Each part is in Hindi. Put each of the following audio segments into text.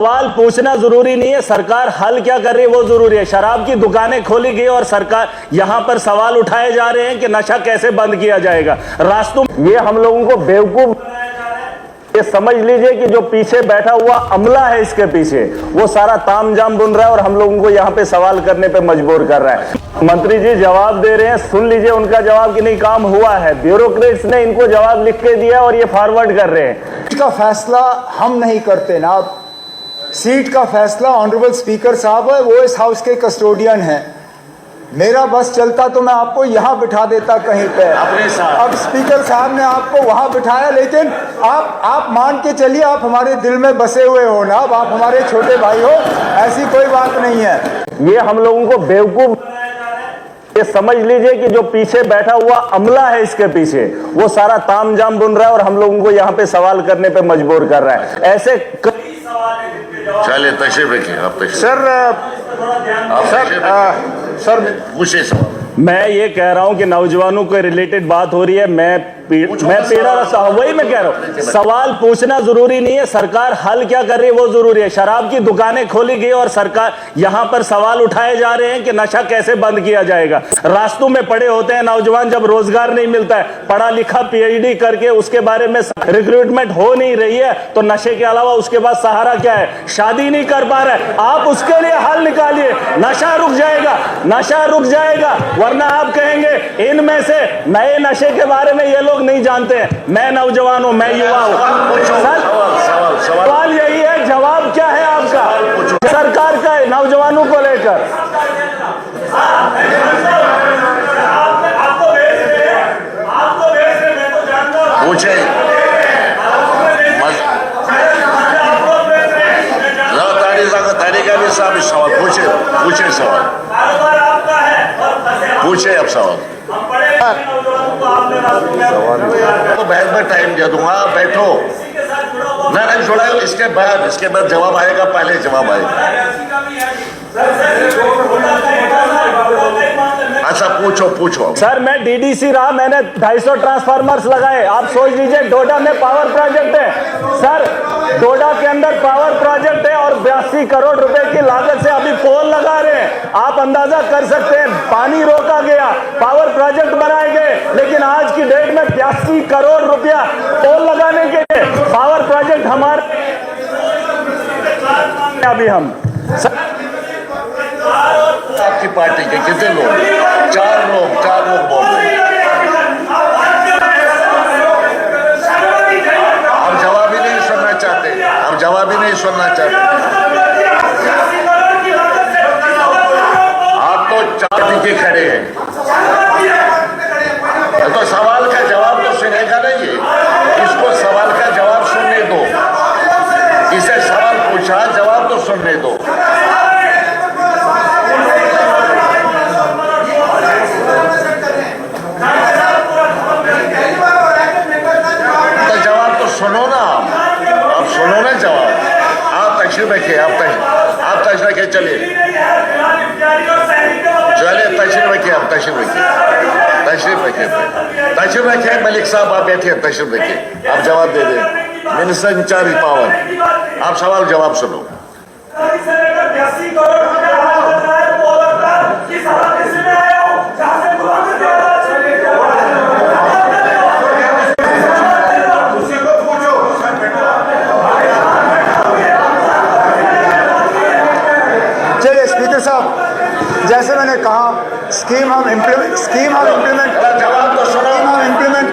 सवाल पूछना जरूरी नहीं है, सरकार हल क्या कर रही है वो जरूरी है। शराब की दुकानें खोली गई और सरकार यहां पर सवाल उठाए जा रहे हैं कि नशा कैसे बंद किया जाएगा। रास्तों ये हम लोगों को बेवकूफ बनाया जा रहा है। ये समझ लीजिए कि जो पीछे बैठा हुआ अमला है, इसके पीछे वो सारा तामझाम बुन रहा है और हम लोगों को यहां पे सवाल करने पे मजबूर कर रहा है। मंत्री जी जवाब दे रहे हैं, सुन लीजिए उनका जवाब कि नहीं काम हुआ है। ब्यूरोक्रेट्स ने इनको जवाब लिख के दिया और ये फॉरवर्ड कर रहे हैं। इसका फैसला हम नहीं करते ना, सीट का फैसला ऑनरेबल स्पीकर साहब है, वो इस हाउस के कस्टोडियन हैं। मेरा बस चलता तो मैं आपको यहाँ बिठा देता कहीं पे, अब स्पीकर साहब ने आपको वहाँ बिठाया। लेकिन आप मान के चलिए, आप हमारे दिल में बसे हुए हो ना, अब आप हमारे छोटे भाई हो, ऐसी कोई बात नहीं है। ये हम लोगों को बेवकूफ बनाया जा रहा है। ये समझ लीजिए कि जो पीछे बैठा हुआ अमला है, इसके पीछे वो सारा तामझाम बुन रहा है और हम लोगों को यहाँ पे सवाल करने पे मजबूर कर रहा है। ऐसे कई सवाल हैं जिनके जवाब चलिए तशरीफ रखिए आप। सर पूछे सवाल। मैं ये कह रहा हूं कि नौजवानों के रिलेटेड बात हो रही है। मैं पीड़ा रहा, वही मैं कह रहा हूं, सवाल पूछना जरूरी नहीं है, सरकार हल क्या कर रही है वो जरूरी है। शराब की दुकानें खोली गई और सरकार यहां पर सवाल उठाए जा रहे हैं कि नशा कैसे बंद किया जाएगा। रास्तों में पड़े होते हैं नौजवान, जब रोजगार नहीं मिलता है, पढ़ा लिखा पीएचडी करके उसके बारे में रिक्रूटमेंट हो नहीं रही है, तो नशे के अलावा उसके बाद सहारा क्या है? शादी नहीं कर पा रहा है। आप उसके लिए हल निकालिए, नशा रुक जाएगा, नशा रुक जाएगा। वरना आप कहेंगे इनमें से नए नशे के बारे में ये लोग नहीं जानते हैं। मैं नौजवान हूं, मैं युवा हूं। सवाल यही है, जवाब क्या है आपका सरकार का है नौजवानों को लेकर? पूछे साहब सवाल पूछे सवाल पूछे अब सवाल तो बहस में टाइम दे दूंगा, बैठो। नहीं छोड़ा, इसके बाद जवाब आएगा, पहले जवाब आएगा। अच्छा पूछो। सर मैं डीडीसी रहा, मैंने 250 ट्रांसफार्मर्स लगाए। आप सोच लीजिए डोडा में पावर प्रोजेक्ट है सर, डोडा के अंदर पावर प्रोजेक्ट है और 82 करोड़ रुपए की लागत से अभी पोल लगा रहे हैं। आप अंदाजा कर सकते हैं, पानी रोका गया, पावर प्रोजेक्ट बनाए गए, लेकिन आज की डेट में 82 करोड़ रुपया पोल लगाने के लिए पावर प्रोजेक्ट हमारे अभी हम आपकी पार्टी के कितने लोग? चार लोग बोल रहे हैं। आप जवाब ही नहीं सुनना चाहते, आप तो चार दिखे खड़े हैं, तो सवाल का जवाब तो सुनेगा नहीं है। इसको सवाल का जवाब सुनने दो, इसे सवाल पूछा, जवाब तो सुनने दो। सुनो ना, आप सुनो ना जवाब। आप तशरीफ रखिए, आप तशरीफ रखिए, चलिए तशरीफ रखिए। मलिक साहब आप बैठिए, तशरीफ रखिए, आप जवाब दे दें। मिनिस्टर इंचार्ज पावर, आप सवाल जवाब सुनो। साहब, जैसे मैंने कहा, स्कीम हम इम्प्लीमेंट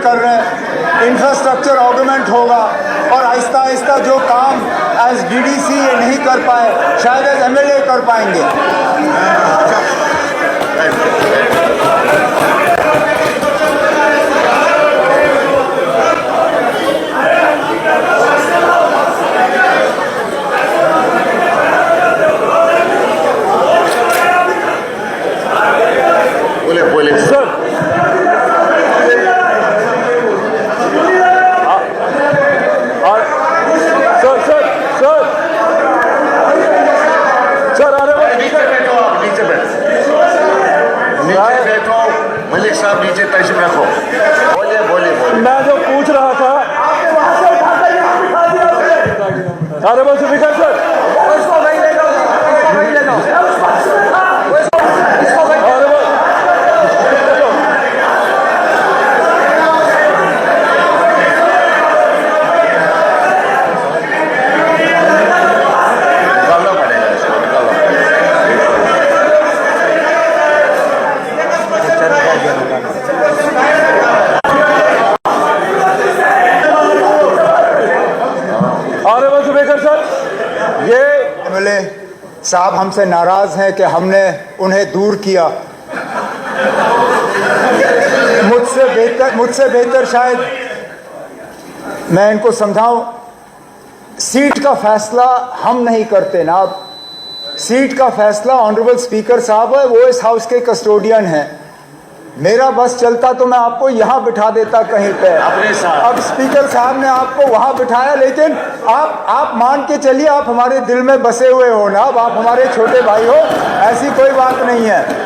कर रहे हैं। इंफ्रास्ट्रक्चर ऑगमेंट होगा और आहिस्ता आहिस्ता जो काम एज डीडीसी ये नहीं कर पाए, शायद एज एमएलए कर पाएंगे। बोले सर, एमएलए साहब हमसे नाराज हैं कि हमने उन्हें दूर किया। मुझसे बेहतर शायद मैं इनको समझाऊं। सीट का फैसला हम नहीं करते ना, सीट का फैसला ऑनरेबल स्पीकर साहब है, वो इस हाउस के कस्टोडियन हैं। मेरा बस चलता तो मैं आपको यहाँ बिठा देता कहीं पे। अपने साथ। अब स्पीकर साहब ने आपको वहाँ बिठाया, लेकिन आप मान के चलिए आप हमारे दिल में बसे हुए हो ना, अब आप हमारे छोटे भाई हो, ऐसी कोई बात नहीं है।